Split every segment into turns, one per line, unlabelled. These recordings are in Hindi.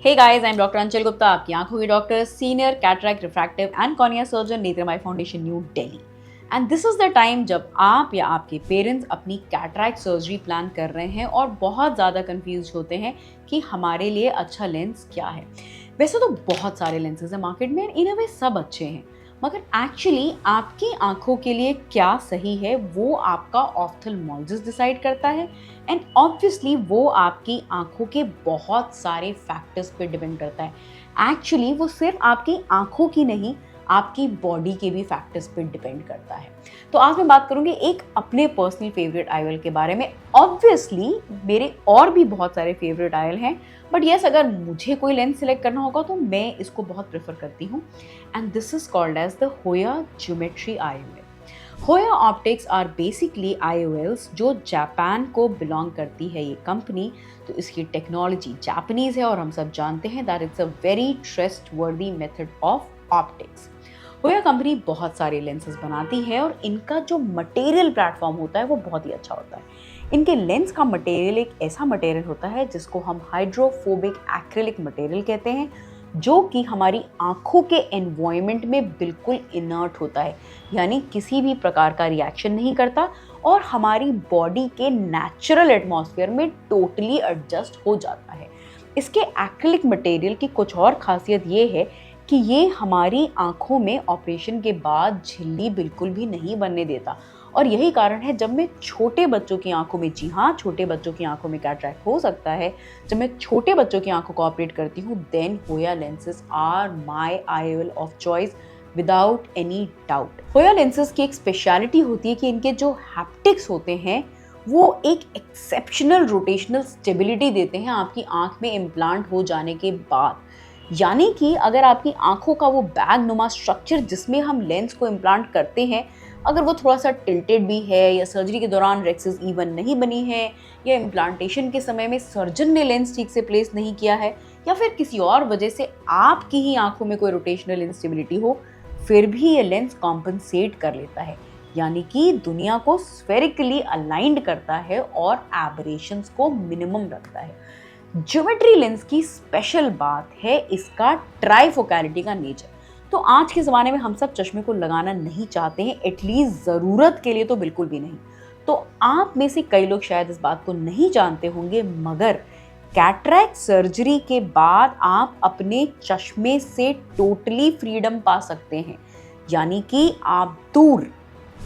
Hey guys, I'm Dr. Anchal Gupta, आपकी आंखों की doctor, senior cataract refractive and cornea surgeon Netramai foundation New Delhi. And this is the time जब आप या आपके पेरेंट्स अपनी कैटरैक्ट सर्जरी प्लान कर रहे हैं और बहुत ज़्यादा कंफ्यूज होते हैं कि हमारे लिए अच्छा लेंस क्या है। वैसे तो बहुत सारे लेंसेज हैं मार्केट में, इन अ वे सब अच्छे हैं, मगर एक्चुअली आपकी आंखों के लिए क्या सही है वो आपका ऑफ्थल्मोलॉजिस्ट डिसाइड करता है। एंड ऑब्वियसली वो आपकी आंखों के बहुत सारे फैक्टर्स पे डिपेंड करता है। एक्चुअली वो सिर्फ आपकी आंखों की नहीं, आपकी बॉडी के भी फैक्टर्स पे डिपेंड करता है। तो आज मैं बात करूंगी एक अपने पर्सनल फेवरेट आई ऑयल के बारे में। ऑब्वियसली मेरे और भी बहुत सारे फेवरेट आई ऑयल हैं, बट यस, अगर मुझे कोई लेंस सिलेक्ट करना होगा तो मैं इसको बहुत प्रेफर करती हूँ। And this is called as the Hoya geometry I O L. Hoya optics are basically IOLs जो जापान को बिलोंग करती है ये कंपनी। तो इसकी टेक्नोलॉजी जापानीज है और हम सब जानते हैं that it's a very trustworthy method of optics. होया कंपनी बहुत सारे लेंसेज बनाती है और इनका जो मटेरियल प्लेटफॉर्म होता है वो बहुत ही अच्छा होता है। इनके लेंस का मटेरियल एक ऐसा मटेरियल होता है जिसको हम हाइड्रोफोबिक एक्रिलिक मटेरियल कहते हैं, जो कि हमारी आंखों के एनवायरनमेंट में बिल्कुल इनर्ट होता है, यानी किसी भी प्रकार का रिएक्शन नहीं करता और हमारी बॉडी के नेचुरल एटमॉस्फेयर में टोटली एडजस्ट हो जाता है। इसके एक्रिलिक मटेरियल की कुछ और खासियत ये है कि ये हमारी आंखों में ऑपरेशन के बाद झिल्ली बिल्कुल भी नहीं बनने देता। और यही कारण है जब मैं छोटे बच्चों की आंखों में, जी हाँ, छोटे बच्चों की आंखों में कैटरैक्ट हो सकता है, जब मैं छोटे बच्चों की आंखों को ऑपरेट करती हूँ, then Hoya lenses are my IOL of choice without any doubt. Hoya lenses की एक स्पेशलिटी होती है कि इनके जो हैप्टिक्स होते हैं वो एक एक्सेप्शनल रोटेशनल स्टेबिलिटी देते हैं आपकी आंख में इम्प्लांट हो जाने के बाद। यानी कि अगर आपकी आंखों का वो बैग नुमा स्ट्रक्चर जिसमें हम लेंस को इम्प्लांट करते हैं, अगर वो थोड़ा सा टिल्टेड भी है या सर्जरी के दौरान रेक्सेस इवन नहीं बनी है या इम्प्लांटेशन के समय में सर्जन ने लेंस ठीक से प्लेस नहीं किया है या फिर किसी और वजह से आपकी ही आंखों में कोई रोटेशनल इंस्टेबिलिटी हो, फिर भी ये लेंस कॉम्पनसेट कर लेता है, यानी कि दुनिया को स्फेरिकली अलाइंड करता है और एबरेशंस को मिनिमम रखता है। ज्योमेट्री लेंस की स्पेशल बात है इसका ट्राइफोकैलिटी का नेचर। तो आज के ज़माने में हम सब चश्मे को लगाना नहीं चाहते हैं, एटलीस्ट ज़रूरत के लिए तो बिल्कुल भी नहीं। तो आप में से कई लोग शायद इस बात को नहीं जानते होंगे, मगर कैटरैक्ट सर्जरी के बाद आप अपने चश्मे से टोटली फ्रीडम पा सकते हैं, यानी कि आप दूर,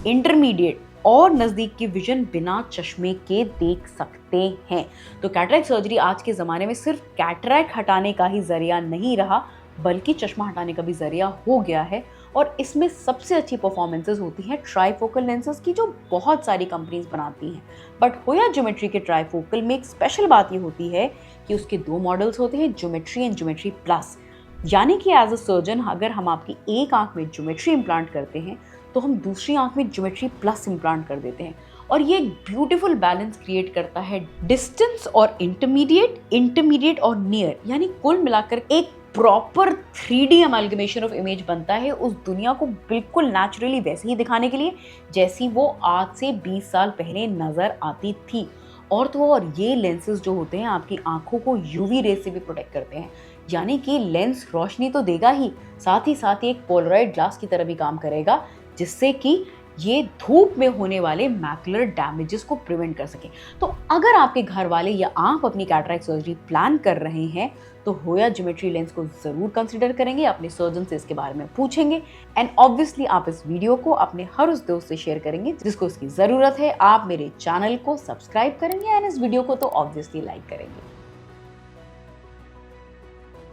इंटरमीडिएट और नज़दीक की विजन बिना चश्मे के देख सकते हैं। तो कैटरैक्ट सर्जरी आज के ज़माने में सिर्फ कैटरैक्ट हटाने का ही जरिया नहीं रहा, बल्कि चश्मा हटाने का भी जरिया हो गया है। और इसमें सबसे अच्छी परफॉर्मेंसेस होती हैं ट्राइफोकल लेंसेज की, जो बहुत सारी कंपनीज बनाती हैं। बट होया ज्योमेट्री के ट्राइफोकल में एक स्पेशल बात ये होती है कि उसके दो मॉडल्स होते हैं, ज्योमेट्री एंड ज्योमेट्री प्लस। यानी कि एज अ सर्जन अगर हम आपकी एक आंख में ज्योमेट्री इम्प्लांट करते हैं तो हम दूसरी आंख में ज्योमेट्री प्लस इम्प्लांट कर देते हैं, और ये ब्यूटीफुल बैलेंस क्रिएट करता है डिस्टेंस और इंटरमीडिएट और नियर, यानी कुल मिलाकर एक proper 3D amalgamation of image बनता है उस दुनिया को बिल्कुल नेचुरली वैसे ही दिखाने के लिए जैसी वो आज से 20 साल पहले नजर आती थी। और ये लेंसेज जो होते हैं आपकी आंखों को UV रेज से भी प्रोटेक्ट करते हैं, यानी कि लेंस रोशनी तो देगा ही साथ ही एक पोलराइड ग्लास की तरह भी काम करेगा, जिससे कि ये धूप में होने वाले मैकुलर डैमेजेस को प्रिवेंट कर सके। तो अगर आपके घर वाले या आप अपनी कैटरैक्ट सर्जरी प्लान कर रहे हैं तो होया ज्योमेट्री लेंस को जरूर कंसीडर करेंगे, अपने सर्जन से इसके बारे में पूछेंगे, एंड ऑब्वियसली आप इस वीडियो को अपने हर उस दोस्त से शेयर करेंगे जिसको इसकी जरूरत है। आप मेरे चैनल को सब्सक्राइब करेंगे एंड इस वीडियो को तो ऑब्वियसली लाइक करेंगे।